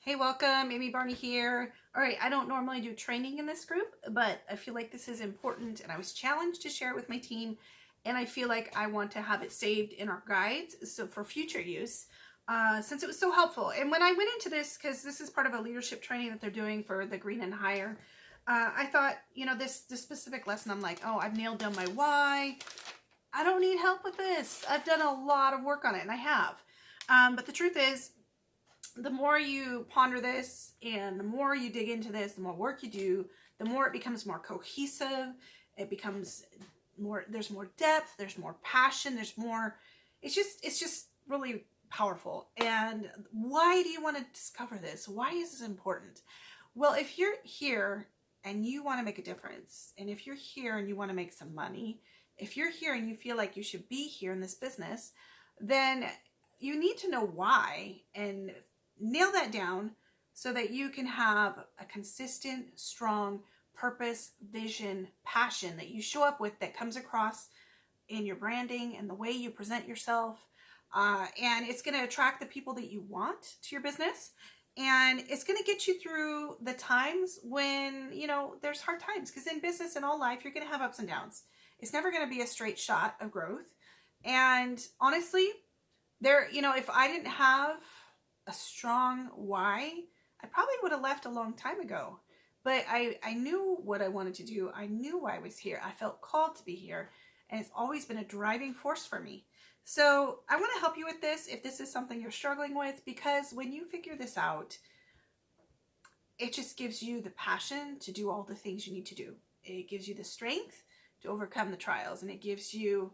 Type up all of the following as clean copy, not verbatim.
Hey, welcome. Amy Barney here. All right, I don't normally do training in this group, but I feel like this is important and I was challenged to share it with my team, and I feel like I want to have it saved in our guides so for future use since it was so helpful. And when I went into this, because this is part of a leadership training that they're doing for the Green and Higher, I thought, this specific lesson, I'm like, oh, I've nailed down my why. I don't need help with this. I've done a lot of work on it, and I have. But the truth is, the more you ponder this and the more you dig into this, the more work you do, the more it becomes more cohesive. It becomes more, there's more depth, there's more passion, there's more, it's just really powerful. And why do you want to discover this? Why is this important? Well, if you're here and you want to make a difference, and if you're here and you want to make some money, if you're here and you feel like you should be here in this business, then you need to know why and nail that down so that you can have a consistent, strong purpose, vision, passion that you show up with, that comes across in your branding and the way you present yourself. And it's going to attract the people that you want to your business. And it's going to get you through the times when, there's hard times. Because in business and all life, you're going to have ups and downs. It's never going to be a straight shot of growth. And honestly, if I didn't have a strong why, I probably would have left a long time ago. But I knew what I wanted to do. I knew why I was here. I felt called to be here. And it's always been a driving force for me. So I want to help you with this if this is something you're struggling with, because when you figure this out, it just gives you the passion to do all the things you need to do. It gives you the strength to overcome the trials, and it gives you,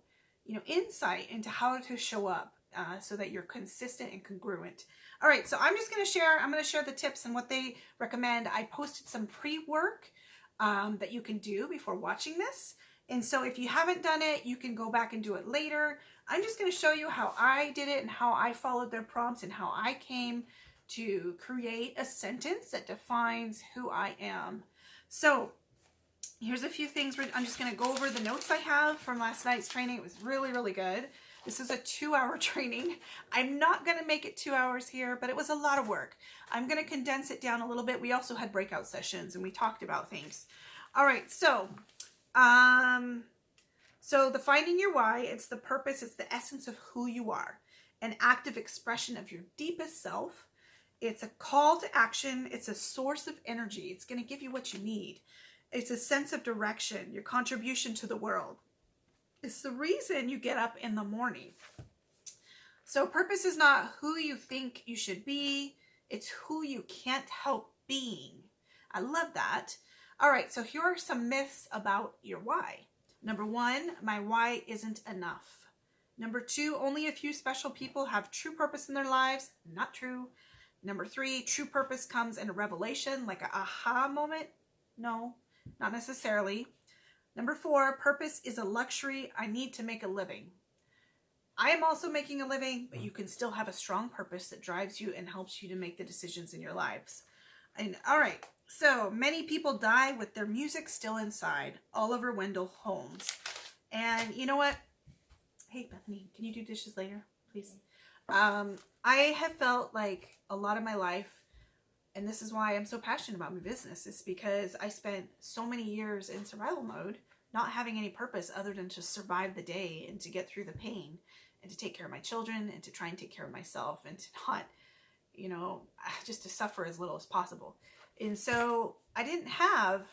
insight into how to show up so that you're consistent and congruent. All right, so I'm going to share the tips and what they recommend. I posted some pre-work that you can do before watching this. And so if you haven't done it, you can go back and do it later. I'm just going to show you how I did it and how I followed their prompts and how I came to create a sentence that defines who I am. So here's a few things. I'm just going to go over the notes I have from last night's training. It was really, really good. This is a 2-hour training. I'm not going to make it 2 hours here, but it was a lot of work. I'm going to condense it down a little bit. We also had breakout sessions and we talked about things. All right, so the finding your why, it's the purpose, it's the essence of who you are, an active expression of your deepest self. It's a call to action. It's a source of energy. It's going to give you what you need. It's a sense of direction, your contribution to the world. It's the reason you get up in the morning. So purpose is not who you think you should be. It's who you can't help being. I love that. All right, so here are some myths about your why. Number 1, my why isn't enough. Number 2, only a few special people have true purpose in their lives. Not true. Number 3, true purpose comes in a revelation, like a aha moment. No, not necessarily. Number 4, purpose is a luxury. I need to make a living. I am also making a living, but you can still have a strong purpose that drives you and helps you to make the decisions in your lives. And all right, so many people die with their music still inside. Oliver Wendell Holmes. And you know what? Hey, Bethany, can you do dishes later, please? I have felt like a lot of my life, and this is why I'm so passionate about my business, is because I spent so many years in survival mode, not having any purpose other than to survive the day and to get through the pain and to take care of my children and to try and take care of myself and to not, just to suffer as little as possible. And so I didn't have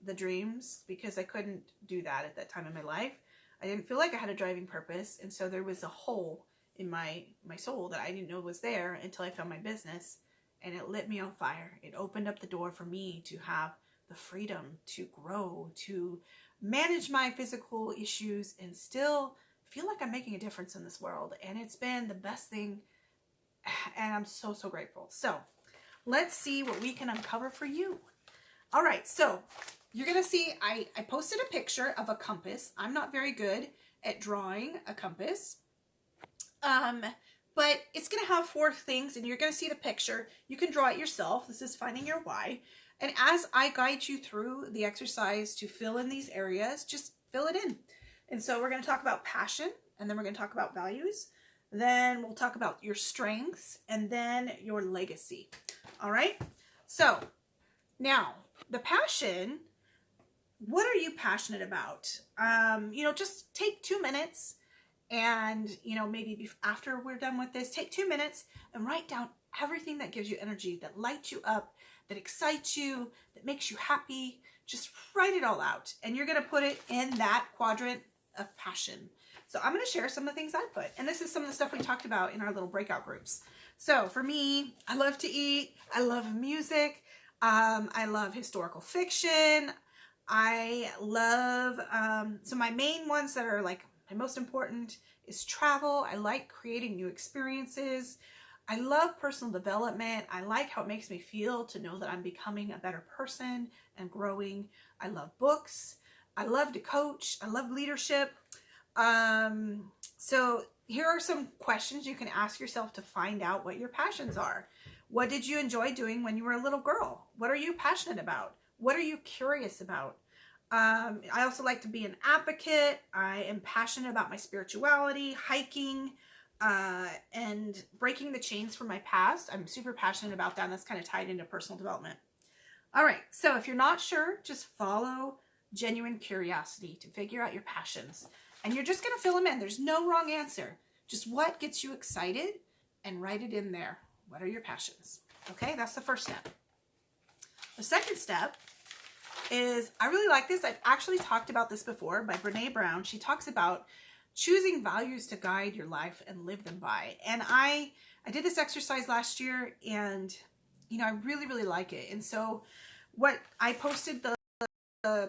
the dreams because I couldn't do that at that time in my life. I didn't feel like I had a driving purpose. And so there was a hole in my soul that I didn't know was there until I found my business. And it lit me on fire. It opened up the door for me to have the freedom to grow, to manage my physical issues, and still feel like I'm making a difference in this world. And it's been the best thing. And I'm so, so grateful. So let's see what we can uncover for you. All right. So you're going to see, I posted a picture of a compass. I'm not very good at drawing a compass. But it's going to have 4 things, and you're going to see the picture. You can draw it yourself. This is finding your why. And as I guide you through the exercise to fill in these areas, just fill it in. And so we're going to talk about passion, and then we're going to talk about values. Then we'll talk about your strengths, and then your legacy. All right. So now the passion, what are you passionate about? Just take 2 minutes and, maybe after we're done with this, take 2 minutes and write down everything that gives you energy, that lights you up, that excites you, that makes you happy. Just write it all out. And you're going to put it in that quadrant of passion. So I'm going to share some of the things I put. And this is some of the stuff we talked about in our little breakout groups. So for me, I love to eat. I love music. I love historical fiction. I love, so my main ones that are like my most important is travel. I like creating new experiences. I love personal development. I like how it makes me feel to know that I'm becoming a better person and growing. I love books. I love to coach. I love leadership. So here are some questions you can ask yourself to find out what your passions are. What did you enjoy doing when you were a little girl? What are you passionate about? What are you curious about? I also like to be an advocate. I am passionate about my spirituality, hiking, and breaking the chains from my past. I'm super passionate about that, and that's kind of tied into personal development. All right, so if you're not sure, just follow genuine curiosity to figure out your passions. And you're just going to fill them in. There's no wrong answer. Just what gets you excited, and write it in there. What are your passions? Okay, that's the first step. The second step is, I really like this. I've actually talked about this before by Brene Brown. She talks about choosing values to guide your life and live them by. And I did this exercise last year, and I really, really like it. And so what I posted the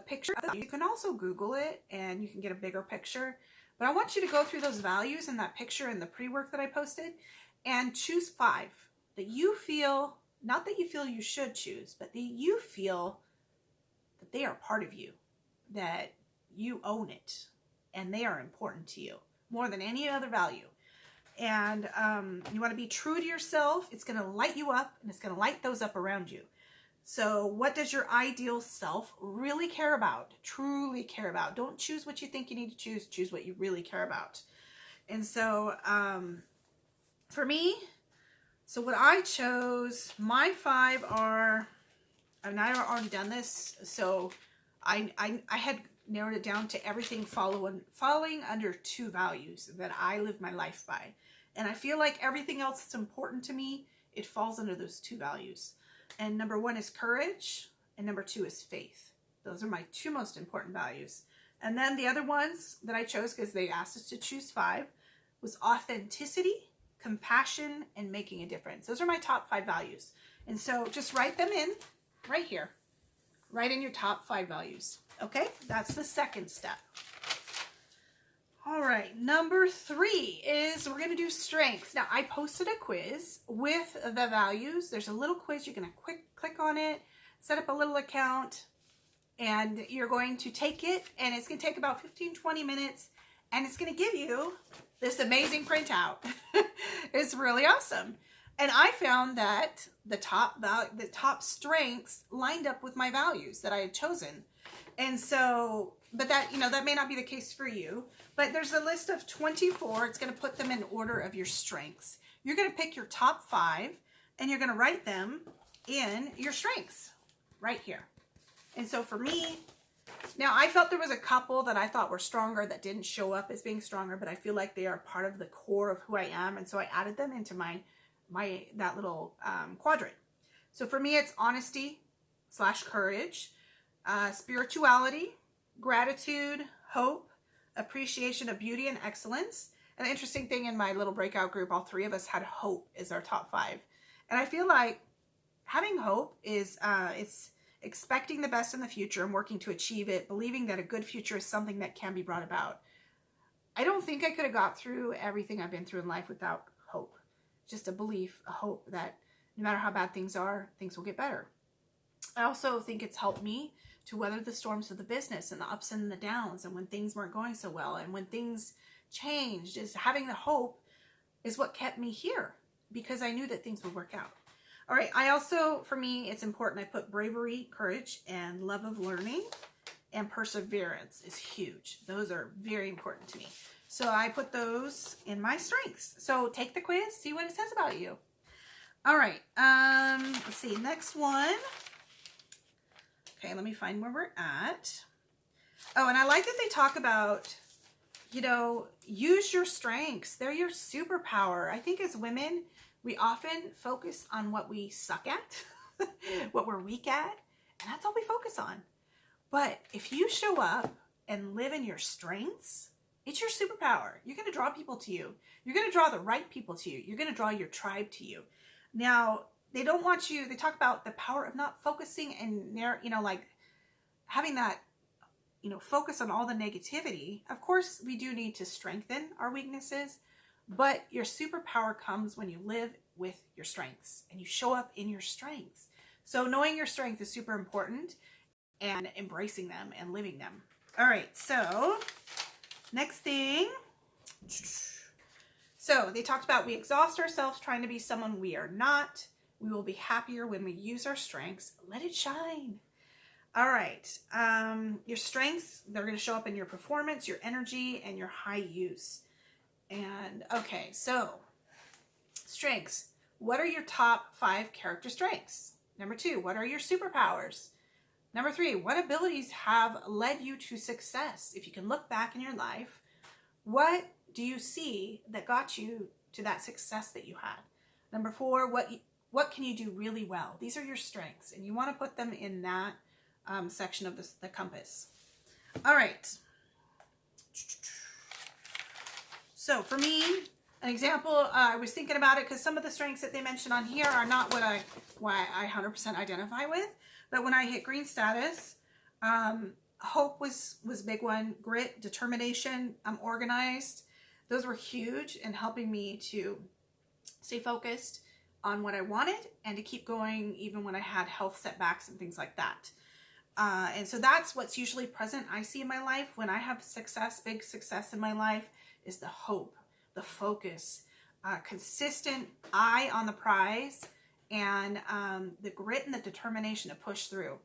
picture, you can also Google it and you can get a bigger picture. But I want you to go through those values in that picture and the pre-work that I posted and choose 5 that you feel, not that you feel you should choose, but that you feel that they are part of you, that you own it, and they are important to you more than any other value. And you want to be true to yourself. It's going to light you up, and it's going to light those up around you. So what does your ideal self really care about, truly care about? Don't choose what you think you need to choose. Choose what you really care about. And so for me, so what I chose, my 5 are, and I've already done this, so I had narrowed it down to everything falling under 2 values that I live my life by. And I feel like everything else that's important to me, it falls under those 2 values. And number 1 is courage, and number 2 is faith. Those are my 2 most important values. And then the other ones that I chose, because they asked us to choose 5, was authenticity, compassion, and making a difference. Those are my top 5 values. And so just write them in right here. Write in your top 5 values. Okay, that's the second step. All right, number 3 is we're going to do strengths. Now, I posted a quiz with the values. There's a little quiz. You're going to click on it, set up a little account, and you're going to take it, and it's going to take about 15-20 minutes, and it's going to give you this amazing printout. It's really awesome. And I found that the top strengths lined up with my values that I had chosen. And so, but that, that may not be the case for you, but there's a list of 24. It's going to put them in order of your strengths. You're going to pick your top 5 and you're going to write them in your strengths right here. And so for me, now I felt there was a couple that I thought were stronger that didn't show up as being stronger, but I feel like they are part of the core of who I am. And so I added them into that little quadrant. So for me, it's honesty / courage, spirituality, gratitude, hope, appreciation of beauty and excellence. And the interesting thing, in my little breakout group, all 3 of us had hope as our top 5. And I feel like having hope is it's expecting the best in the future and working to achieve it, believing that a good future is something that can be brought about. I don't think I could have got through everything I've been through in life without hope. Just a belief, a hope that no matter how bad things are, things will get better. I also think it's helped me to weather the storms of the business and the ups and the downs, and when things weren't going so well and when things changed. Is having the hope is what kept me here, because I knew that things would work out. All right, I also, for me, it's important I put bravery, courage, and love of learning, and perseverance is huge. Those are very important to me. So I put those in my strengths. So take the quiz, see what it says about you. All right. Let's see. Next one. Okay, let me find where we're at. Oh, and I like that they talk about, you know, use your strengths. They're your superpower. I think as women, we often focus on what we suck at, what we're weak at, and that's all we focus on. But if you show up and live in your strengths, it's your superpower. You're going to draw people to you. You're going to draw the right people to you. You're going to draw your tribe to you. Now, they don't want you, they talk about the power of not focusing and, you know, like having that, you know, focus on all the negativity. Of course, we do need to strengthen our weaknesses, but your superpower comes when you live with your strengths and you show up in your strengths. So knowing your strength is super important and embracing them and living them. All right, so next thing. So they talked about we exhaust ourselves trying to be someone we are not. We will be happier when we use our strengths. Let it shine. All right. Your strengths, they're going to show up in your performance, your energy, and your high use. And okay, so strengths. What are your top 5 character strengths? Number 2, what are your superpowers? Number 3, what abilities have led you to success? If you can look back in your life, what do you see that got you to that success that you had? Number 4, what can you do really well? These are your strengths, and you want to put them in that section of the compass. All right. So for me, an example, I was thinking about it because some of the strengths that they mentioned on here are not what I 100% identify with. But when I hit green status, hope was a big one. Grit, determination, I'm organized. Those were huge in helping me to stay focused on what I wanted and to keep going even when I had health setbacks and things like that. And so that's what's usually present I see in my life when I have success, big success in my life, is the hope, the focus, consistent eye on the prize, and the grit and the determination to push through.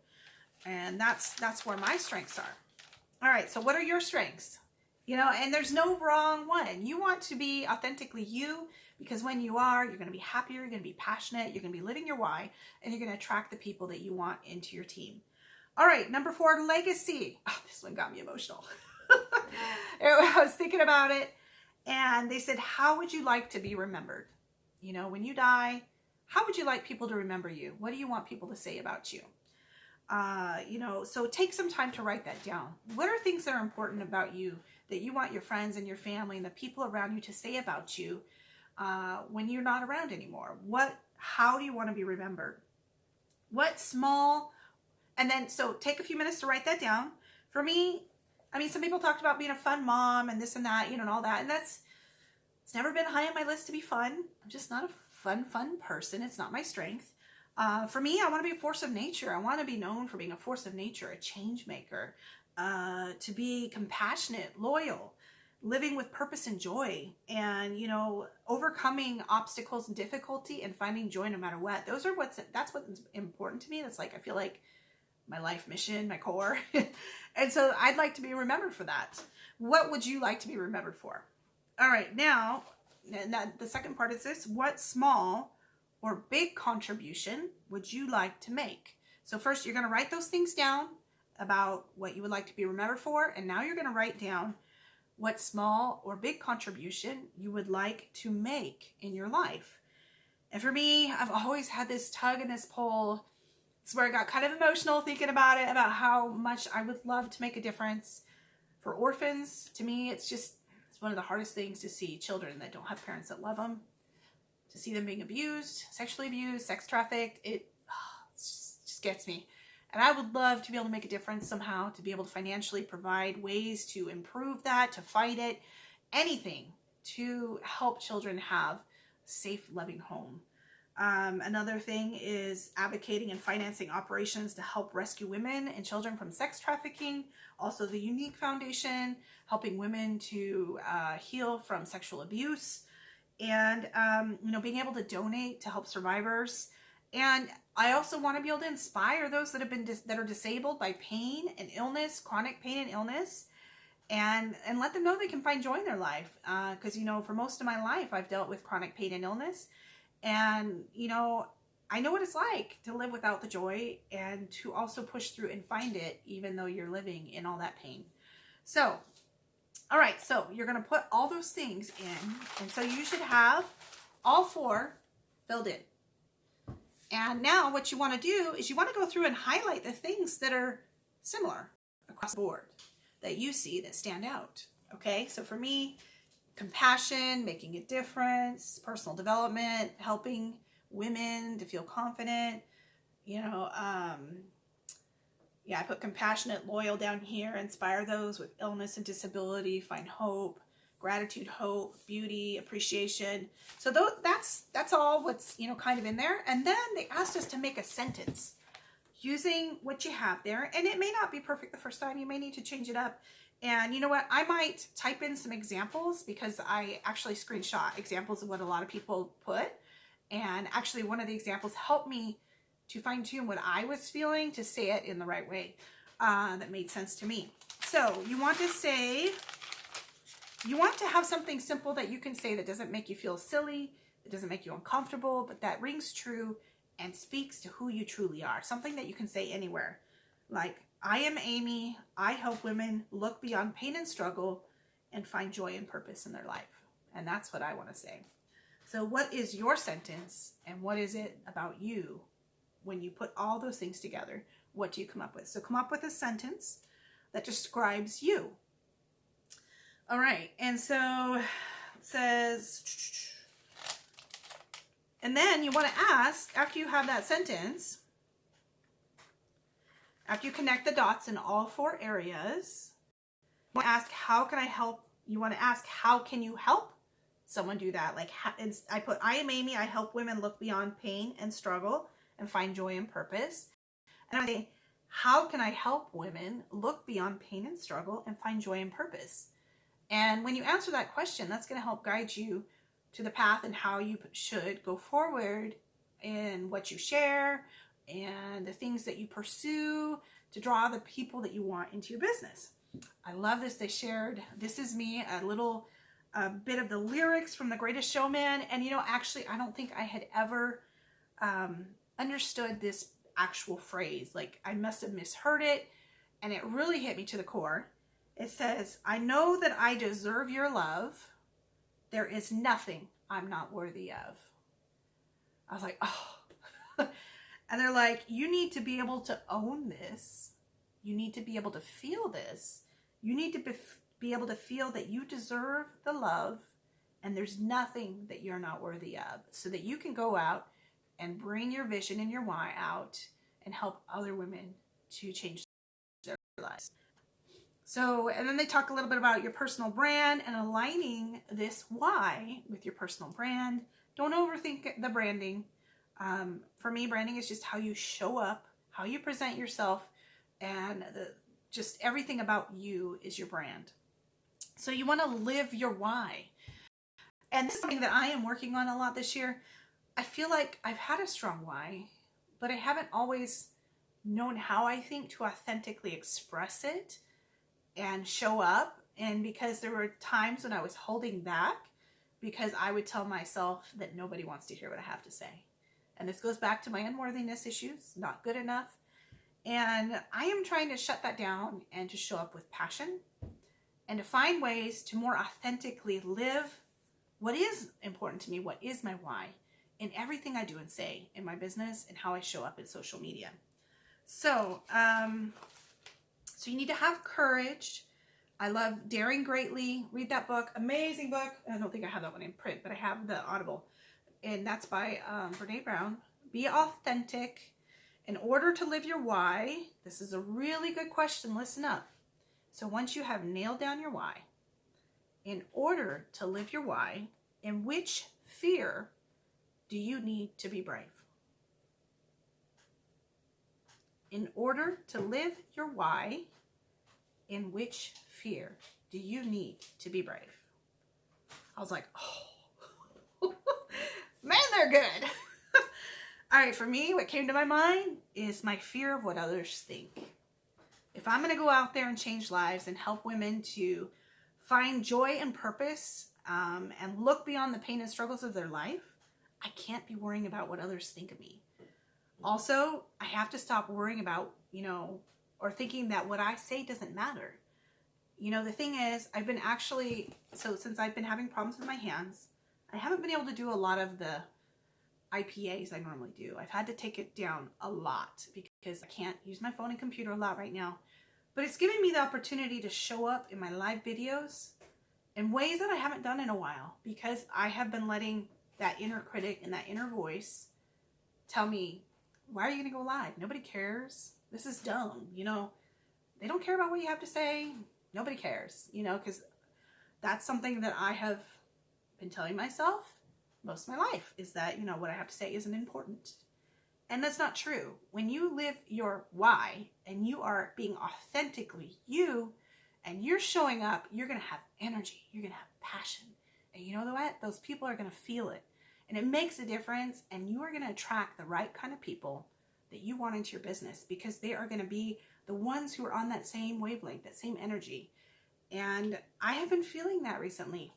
And that's where my strengths are. All right, so what are your strengths? You know, and there's no wrong one. You want to be authentically you, because when you are, you're going to be happier, you're going to be passionate, you're going to be living your why, and you're going to attract the people that you want into your team. All right, number 4, legacy. Oh, this one got me emotional. I was thinking about it, and they said, how would you like to be remembered? You know, when you die, how would you like people to remember you? What do you want people to say about you? You know, so take some time to write that down. What are things that are important about you that you want your friends and your family and the people around you to say about you when you're not around anymore? How do you want to be remembered? What small, and then, so take a few minutes to write that down. For me, I mean, some people talked about being a fun mom and this and that, you know, and all that. And it's never been high on my list to be fun. I'm just not a fun person. It's not my strength. For me, I want to be a force of nature. I want to be known for being a force of nature, a change maker, to be compassionate, loyal, living with purpose and joy, and, you know, overcoming obstacles and difficulty and finding joy no matter what. That's what's important to me. That's like, I feel like my life mission, my core. And so I'd like to be remembered for that. What would you like to be remembered for? All right, now the second part is this: what small or big contribution would you like to make? So first you're going to write those things down about what you would like to be remembered for, and now you're going to write down what small or big contribution you would like to make in your life. And for me, I've always had this tug and this pull. It's where I got kind of emotional thinking about it, about how much I would love to make a difference for orphans. To me, it's one of the hardest things to see children that don't have parents that love them, to see them being abused, sexually abused, sex trafficked. It just gets me. And I would love to be able to make a difference somehow, to be able to financially provide ways to improve that, to fight it, anything to help children have a safe, loving home. Another thing is advocating and financing operations to help rescue women and children from sex trafficking. Also the Unique Foundation, helping women to heal from sexual abuse, and you know, being able to donate to help survivors. And I also want to be able to inspire those that have been that are disabled by pain and illness, chronic pain and illness, and let them know they can find joy in their life. Because you know, for most of my life, I've dealt with chronic pain and illness. And, you know, I know what it's like to live without the joy and to also push through and find it, even though you're living in all that pain. So, all right, so you're going to put all those things in. And so you should have all 4 filled in. And now what you want to do is you want to go through and highlight the things that are similar across the board that you see that stand out. Okay, so for me, compassion, making a difference, personal development, helping women to feel confident, you know, yeah, I put compassionate, loyal down here, inspire those with illness and disability, find hope, gratitude, hope, beauty, appreciation. So that's all what's, you know, kind of in there. And then they asked us to make a sentence using what you have there. And it may not be perfect the first time. You may need to change it up. And you know what? I might type in some examples because I actually screenshot examples of what a lot of people put. And actually one of the examples helped me to fine tune what I was feeling to say it in the right way that made sense to me. So you want to say, you want to have something simple that you can say that doesn't make you feel silly, that doesn't make you uncomfortable, but that rings true and speaks to who you truly are. Something that you can say anywhere. Like, I am Amy. I help women look beyond pain and struggle and find joy and purpose in their life. And that's what I want to say. So what is your sentence and what is it about you when you put all those things together? What do you come up with? So come up with a sentence that describes you. All right. And so it says, and then you want to ask, after you have that sentence, after you connect the dots in all 4 areas, you want to ask, how can I help? You want to ask, how can you help someone do that? Like, I put, I am Amy. I help women look beyond pain and struggle and find joy and purpose. And I say, how can I help women look beyond pain and struggle and find joy and purpose? And when you answer that question, that's going to help guide you to the path and how you should go forward in what you share and the things that you pursue to draw the people that you want into your business. I love this. They shared, this is me, a little bit of the lyrics from The Greatest Showman. And, you know, actually, I don't think I had ever understood this actual phrase. Like, I must have misheard it, and it really hit me to the core. It says, I know that I deserve your love. There is nothing I'm not worthy of. I was like, oh. And they're like, you need to be able to own this. You need to be able to feel this. You need to be able to feel that you deserve the love and there's nothing that you're not worthy of, so that you can go out and bring your vision and your why out and help other women to change their lives. So, and then they talk a little bit about your personal brand and aligning this why with your personal brand. Don't overthink the branding. For me, branding is just how you show up, how you present yourself, and just everything about you is your brand. So you want to live your why. And this is something that I am working on a lot this year. I feel like I've had a strong why, but I haven't always known how, I think, to authentically express it and show up. And because there were times when I was holding back because I would tell myself that nobody wants to hear what I have to say. And this goes back to my unworthiness issues, not good enough. And I am trying to shut that down and to show up with passion and to find ways to more authentically live what is important to me, what is my why, in everything I do and say in my business and how I show up in social media. So, so you need to have courage. I love Daring Greatly. Read that book. Amazing book. I don't think I have that one in print, but I have the Audible. And that's by Brene Brown. Be authentic. In order to live your why, this is a really good question. Listen up. So once you have nailed down your why, in order to live your why, in which fear do you need to be brave? In order to live your why, in which fear do you need to be brave? I was like, oh, man, they're good. All right, for me, what came to my mind is my fear of what others think. If I'm going to go out there and change lives and help women to find joy and purpose and look beyond the pain and struggles of their life, I can't be worrying about what others think of me. Also, I have to stop worrying about, or thinking that what I say doesn't matter. The thing is, since I've been having problems with my hands, I haven't been able to do a lot of the IPAs I normally do. I've had to take it down a lot because I can't use my phone and computer a lot right now. But it's giving me the opportunity to show up in my live videos in ways that I haven't done in a while, because I have been letting that inner critic and that inner voice tell me, why are you going to go live? Nobody cares. This is dumb. They don't care about what you have to say. Nobody cares, because that's something that I have been telling myself most of my life, is that, what I have to say isn't important. And that's not true. When you live your why and you are being authentically you and you're showing up, you're going to have energy. You're going to have passion. And you know what? Those people are going to feel it. And it makes a difference. And you are going to attract the right kind of people that you want into your business, because they are going to be the ones who are on that same wavelength, that same energy. And I have been feeling that recently.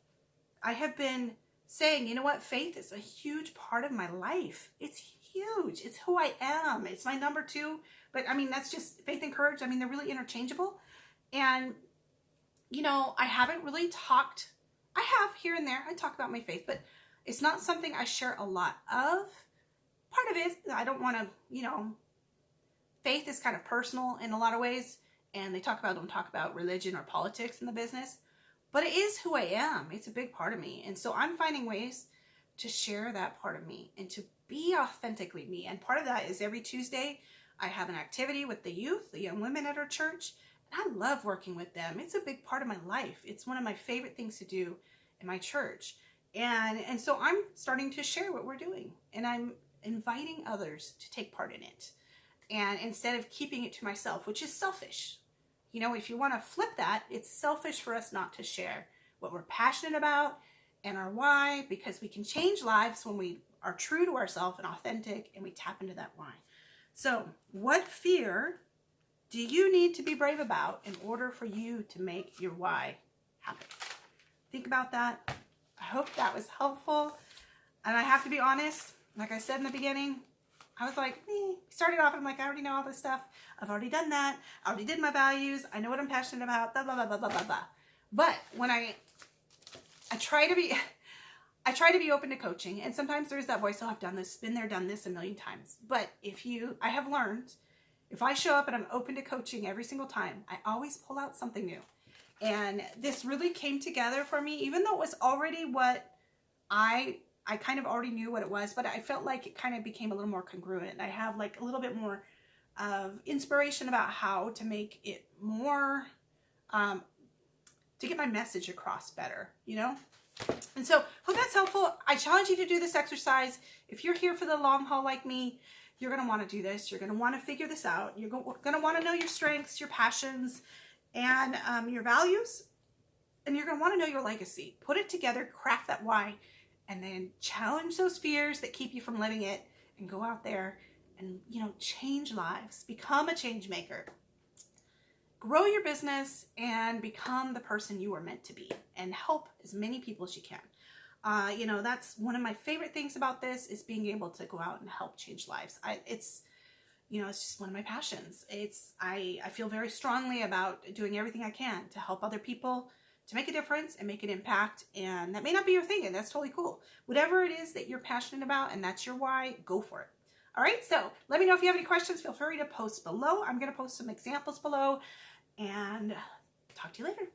I have been saying, faith is a huge part of my life. It's huge. It's who I am. It's my number 2. But that's just faith and courage. They're really interchangeable. And, I haven't really talked. I have here and there. I talk about my faith, but it's not something I share a lot of. Part of it is I don't want to, faith is kind of personal in a lot of ways. And they don't talk about religion or politics in the business. But it is who I am. It's a big part of me. And so I'm finding ways to share that part of me and to be authentically me. And part of that is every Tuesday, I have an activity with the youth, the young women at our church. And I love working with them. It's a big part of my life. It's one of my favorite things to do in my church. And so I'm starting to share what we're doing. And I'm inviting others to take part in it. And instead of keeping it to myself, which is selfish. If you want to flip that, it's selfish for us not to share what we're passionate about and our why, because we can change lives when we are true to ourselves and authentic and we tap into that why. So, what fear do you need to be brave about in order for you to make your why happen? Think about that. I hope that was helpful. And I have to be honest, like I said in the beginning, I was like, started off, I'm like, I already know all this stuff. I've already done that. I already did my values. I know what I'm passionate about, blah, blah, blah, blah, blah, blah, blah. But when I try to be open to coaching, and sometimes there's that voice, oh, I've done this, been there, done this a million times. But I have learned, if I show up and I'm open to coaching every single time, I always pull out something new. And this really came together for me, even though it was already what I kind of already knew what it was, but I felt like it kind of became a little more congruent. I have like a little bit more of inspiration about how to make it more, to get my message across better, And so, hope that's helpful. I challenge you to do this exercise. If you're here for the long haul like me, you're going to want to do this. You're going to want to figure this out. You're going to want to know your strengths, your passions, and your values. And you're going to want to know your legacy. Put it together, craft that why, and then challenge those fears that keep you from living it, and go out there and, change lives. Become a change maker. Grow your business and become the person you are meant to be, and help as many people as you can. That's one of my favorite things about this, is being able to go out and help change lives. It's just one of my passions. I feel very strongly about doing everything I can to help other people, to make a difference and make an impact. And that may not be your thing, and that's totally cool. Whatever it is that you're passionate about and that's your why, go for it. All right, so let me know if you have any questions. Feel free to post below. I'm going to post some examples below, and talk to you later.